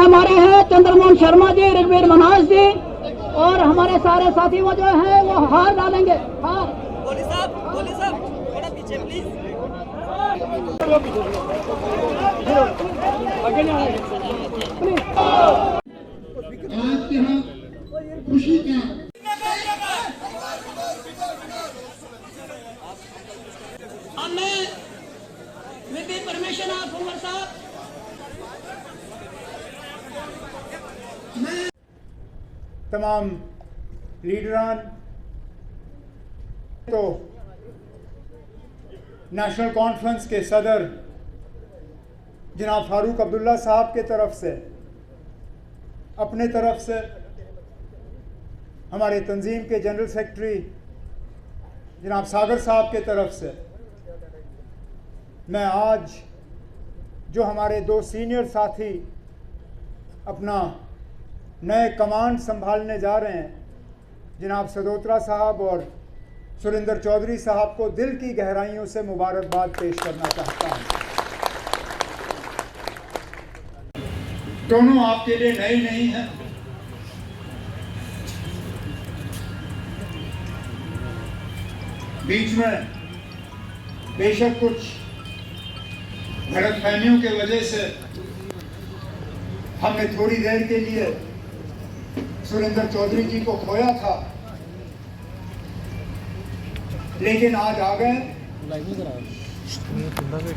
हमारे हैं चंद्रमोहन शर्मा जी, ऋग्वेद मनाज जी और हमारे सारे साथी वो जो है वो हार डालेंगे। हार गोली साहब थोड़ा पीछे प्लीज। आज यहाँ खुशी का हमने विधि परमेश्वरनाथ कुंवर साहब तमाम लीडरान तो नेशनल कॉन्फ्रेंस के सदर जनाब फारूक अब्दुल्ला साहब के तरफ से, अपने तरफ से हमारे तंजीम के जनरल सेक्रेटरी जनाब सागर साहब के तरफ से, मैं आज जो हमारे दो सीनियर साथी अपना नए कमांड संभालने जा रहे हैं, जनाब सदोत्रा साहब और सुरेंद्र चौधरी साहब को दिल की गहराइयों से मुबारकबाद पेश करना चाहता हूं। दोनों आपके लिए नए नहीं हैं। बीच में बेशक कुछ गलतफहमियों की वजह से हमने थोड़ी देर के लिए सुरेंद्र चौधरी जी को खोया था, लेकिन आज आ गए।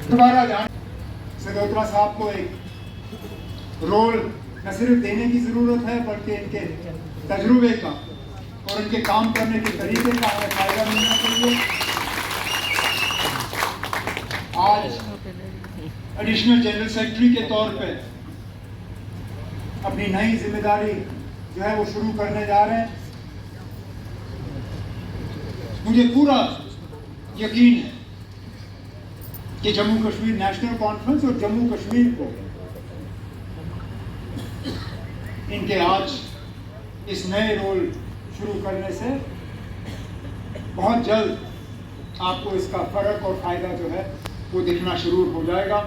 दोबारा जान सदोत्रा साहब को एक रोल न सिर्फ देने की जरूरत है, बल्कि इनके तजुर्बे का और इनके काम करने के तरीके का हमें फायदा मिलना चाहिए। आज एडिशनल जनरल सेक्रेटरी के तौर पे अपनी नई जिम्मेदारी जो है वो शुरू करने जा रहे हैं। मुझे पूरा यकीन है कि जम्मू कश्मीर नेशनल कॉन्फ्रेंस और जम्मू कश्मीर को इनके आज इस नए रोल शुरू करने से बहुत जल्द आपको इसका फर्क और फायदा जो है वो दिखना शुरू हो जाएगा।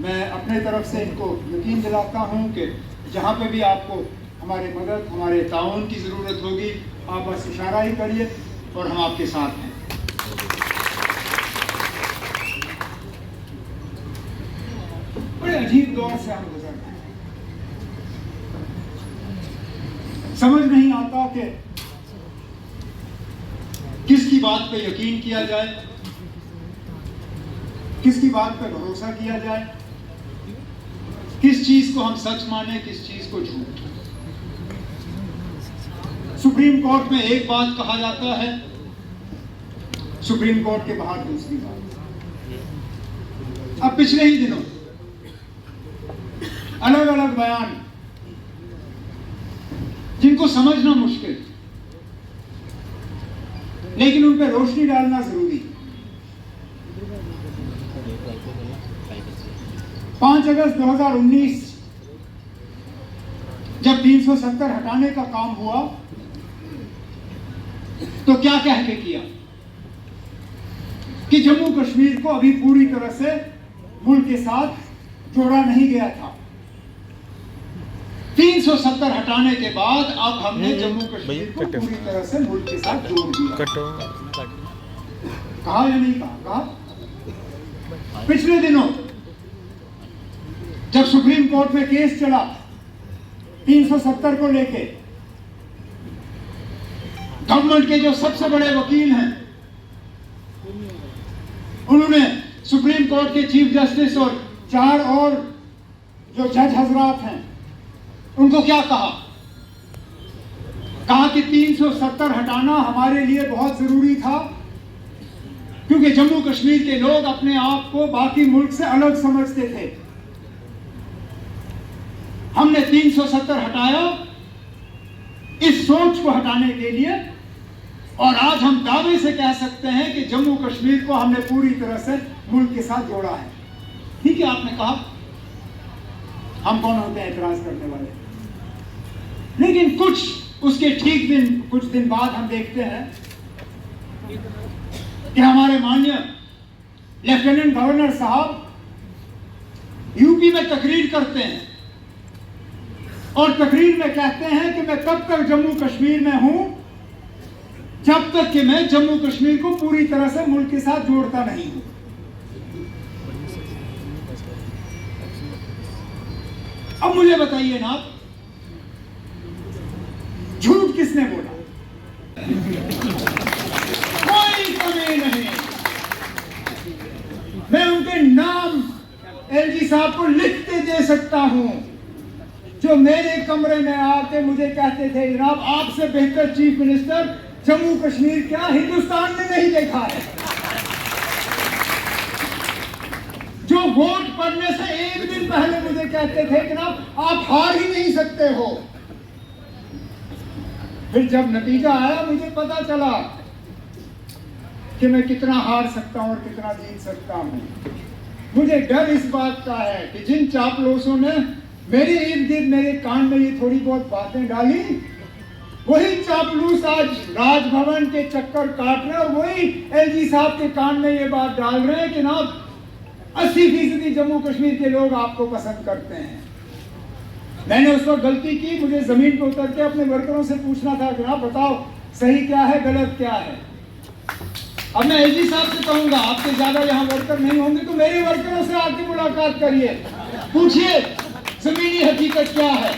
मैं अपने तरफ से इनको यकीन दिलाता हूं कि जहां पे भी आपको हमारी मदद, हमारे ताउन की ज़रूरत होगी, आप बस इशारा ही करिए और हम आपके साथ हैं। बड़े अजीब दौर से हम गुजर रहे हैं। समझ नहीं आता कि किसकी बात पे यकीन किया जाए, किसकी बात पे भरोसा किया जाए, किस चीज को हम सच माने, किस चीज को झूठ। सुप्रीम कोर्ट में एक बात कहा जाता है, सुप्रीम कोर्ट के बाहर दूसरी बात। अब पिछले ही दिनों अलग अलग बयान जिनको समझना मुश्किल, लेकिन उन पर रोशनी डालना जरूरी। 5 अगस्त 2019 जब 370 हटाने का काम हुआ तो क्या कह के किया कि जम्मू कश्मीर को अभी पूरी तरह से मुल्क के साथ जोड़ा नहीं गया था। 370 हटाने के बाद अब हमने जम्मू कश्मीर को पूरी तरह से मुल्क के साथ जोड़ दिया। कहा या नहीं कहा? पिछले दिनों जब सुप्रीम कोर्ट में केस चला 370 को लेके, गवर्नमेंट के जो सबसे बड़े वकील हैं उन्होंने सुप्रीम कोर्ट के चीफ जस्टिस और 4 और जो जज हजरात हैं उनको क्या कहा? कहा कि 370 हटाना हमारे लिए बहुत जरूरी था, क्योंकि जम्मू कश्मीर के लोग अपने आप को बाकी मुल्क से अलग समझते थे। हमने 370 हटाया इस सोच को हटाने के लिए, और आज हम दावे से कह सकते हैं कि जम्मू कश्मीर को हमने पूरी तरह से मुल्क के साथ जोड़ा है। ठीक है, आपने कहा हम कौन होते हैं एतराज करने वाले, लेकिन उसके कुछ दिन बाद हम देखते हैं कि हमारे माननीय लेफ्टिनेंट गवर्नर साहब यूपी में तकरीर करते हैं और तकरीर में कहते हैं कि मैं तब तक जम्मू कश्मीर में हूं जब तक कि मैं जम्मू कश्मीर को पूरी तरह से मुल्क के साथ जोड़ता नहीं हूं। अब मुझे बताइए ना, झूठ किसने बोला? कोई कमी नहीं। मैं उनके नाम एलजी साहब को लिख के दे सकता हूं, जो मेरे कमरे में आके मुझे कहते थे जनाब आपसे बेहतर चीफ मिनिस्टर जम्मू कश्मीर क्या हिंदुस्तान में नहीं देखा है। जो वोट पड़ने से एक दिन पहले मुझे कहते थे जनाब आप हार ही नहीं सकते हो। फिर जब नतीजा आया मुझे पता चला कि मैं कितना हार सकता हूं और कितना जीत सकता हूं। मुझे डर इस बात का है कि जिन चापलूसों ने मेरे इर्द गिर्द मेरे कान में ये थोड़ी बहुत बातें डाली, वही चापलूस आज राजभवन के चक्कर काट रहे हैं और वही एलजी साहब के कान में ये बात डाल रहे हैं कि ना 80% जम्मू कश्मीर के लोग आपको पसंद करते हैं। मैंने उस वक्त गलती की, मुझे जमीन पर उतर के अपने वर्करों से पूछना था कि आप बताओ सही क्या है गलत क्या है। अब मैं एलजी साहब से कहूंगा आपसे ज्यादा यहाँ वर्कर नहीं होंगे तो मेरे वर्करों से आके मुलाकात करिए, पूछिए जमीनी हकीकत क्या है।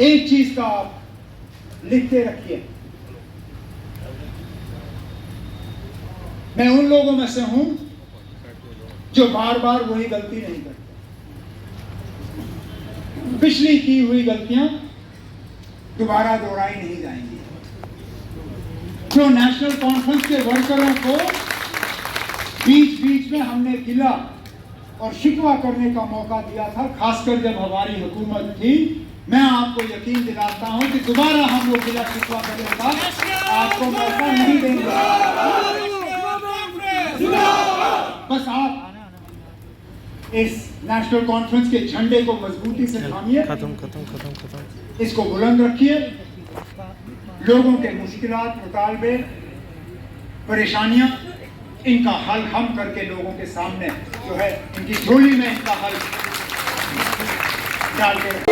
एक चीज का आप लिख के रखिए, मैं उन लोगों में से हूं जो बार बार वही गलती नहीं करते। पिछली की हुई गलतियां दोबारा दोहराई नहीं जाएंगी। जो नेशनल कॉन्फ्रेंस के वर्करों को बीच बीच में हमने गिला और शिकवा करने का मौका दिया था, खासकर जब हमारी हुकूमत थी, मैं आपको यकीन दिलाता हूं कि दोबारा हम वो गिला शिकवा करने का आपको मौका नहीं देंगे। बस आप इस नेशनल कॉन्फ्रेंस के झंडे को मजबूती से थामिए, इसको बुलंद रखिए, लोगों के मुश्किलात, मुतालबे, परेशानियां, इनका हल हम करके लोगों के सामने जो है इनकी झोली में इनका हल डाल के